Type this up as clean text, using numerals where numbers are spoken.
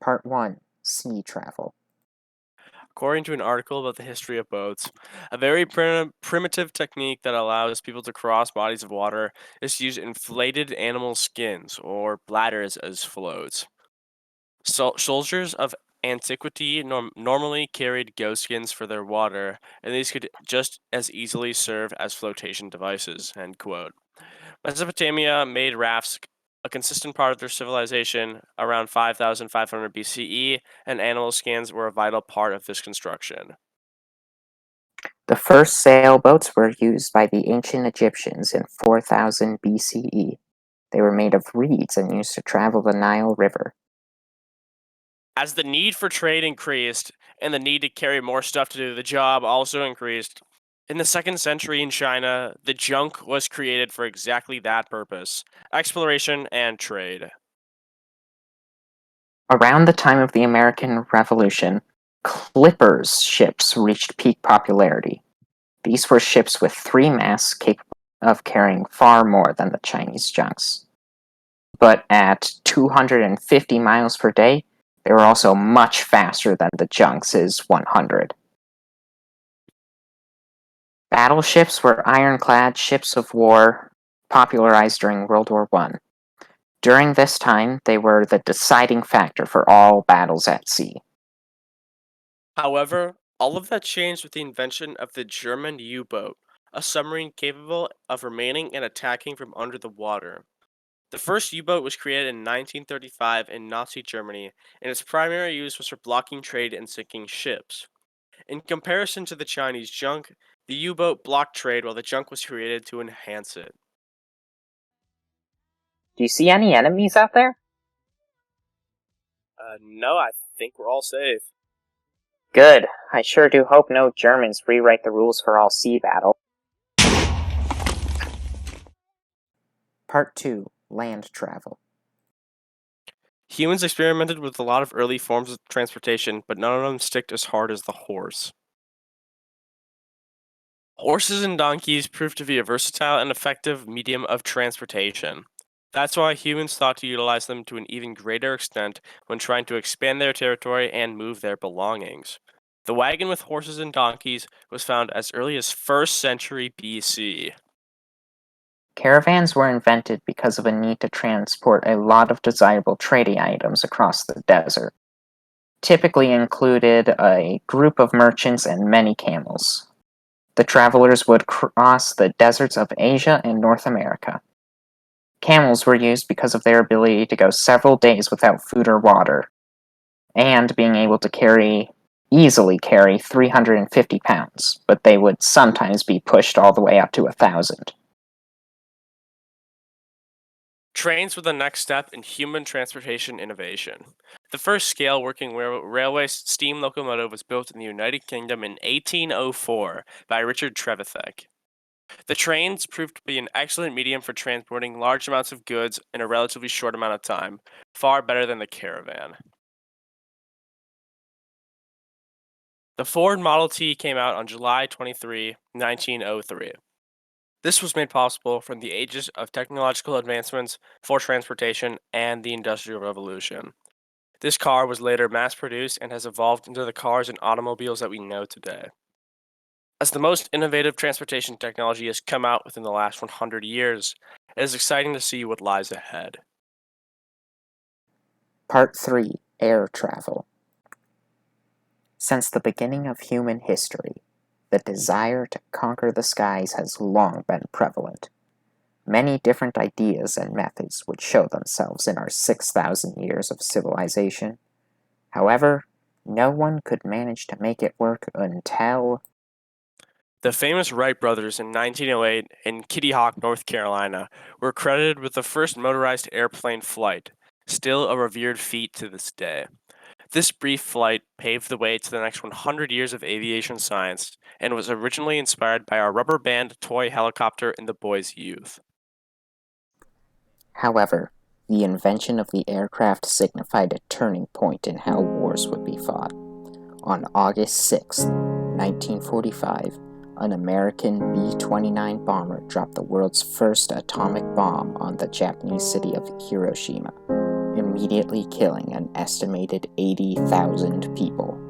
Part 1 Sea Travel. According to an article about the history of boats, a very primitive technique that allows people to cross bodies of water is to use inflated animal skins, or bladders, as floats. Soldiers of antiquity normally carried goat skins for their water, and these could just as easily serve as flotation devices. End quote. Mesopotamia made rafts a consistent part of their civilization around 5500 BCE, and animal skins were a vital part of this construction. The first sailboats were used by the ancient Egyptians in 4000 BCE. They were made of reeds and used to travel the Nile River. As the need for trade increased and the need to carry more stuff to do the job also increased, in the 2nd century in China, the junk was created for exactly that purpose: exploration and trade. Around the time of the American Revolution, clippers ships reached peak popularity. These were ships with 3 masts capable of carrying far more than the Chinese junks. But at 250 miles per day, they were also much faster than the junks' 100. Battleships were ironclad ships of war popularized during World War I. During this time, they were the deciding factor for all battles at sea. However, all of that changed with the invention of the German U boat, a submarine capable of remaining and attacking from under the water. The first U boat was created in 1935 in Nazi Germany, and its primary use was for blocking trade and sinking ships. In comparison to the Chinese junk, the U boat blocked trade while the junk was created to enhance it. Do you see any enemies out there? No, I think we're all safe. Good. I sure do hope no Germans rewrite the rules for all sea battle. Part 2 Land Travel. Humans experimented with a lot of early forms of transportation, but none of them sticked as hard as the horse. Horses and donkeys proved to be a versatile and effective medium of transportation. That's why humans thought to utilize them to an even greater extent when trying to expand their territory and move their belongings. The wagon with horses and donkeys was found as early as 1st century BC. Caravans were invented because of a need to transport a lot of desirable trading items across the desert. Typically included a group of merchants and many camels. The travelers would cross the deserts of Asia and North America. Camels were used because of their ability to go several days without food or water, and being able to easily carry 350 pounds, but they would sometimes be pushed all the way up to 1,000. Trains were the next step in human transportation innovation. The first scale working railway steam locomotive was built in the United Kingdom in 1804 by Richard Trevithick. The trains proved to be an excellent medium for transporting large amounts of goods in a relatively short amount of time, far better than the caravan. The Ford Model T came out on July 23, 1903. This was made possible from the ages of technological advancements for transportation and the Industrial Revolution. This car was later mass produced and has evolved into the cars and automobiles that we know today. As the most innovative transportation technology has come out within the last 100 years, it is exciting to see what lies ahead. Part 3 Air Travel. Since the beginning of human history, the desire to conquer the skies has long been prevalent. Many different ideas and methods would show themselves in our 6,000 years of civilization. However, no one could manage to make it work until The famous Wright brothers in 1908 in Kitty Hawk, North Carolina, were credited with the first motorized airplane flight, still a revered feat to this day. This brief flight paved the way to the next 100 years of aviation science and was originally inspired by our rubber band toy helicopter in the boys' youth. However, the invention of the aircraft signified a turning point in how wars would be fought. On August 6, 1945, an American B-29 bomber dropped the world's first atomic bomb on the Japanese city of Hiroshima. immediately killing an estimated 80,000 people.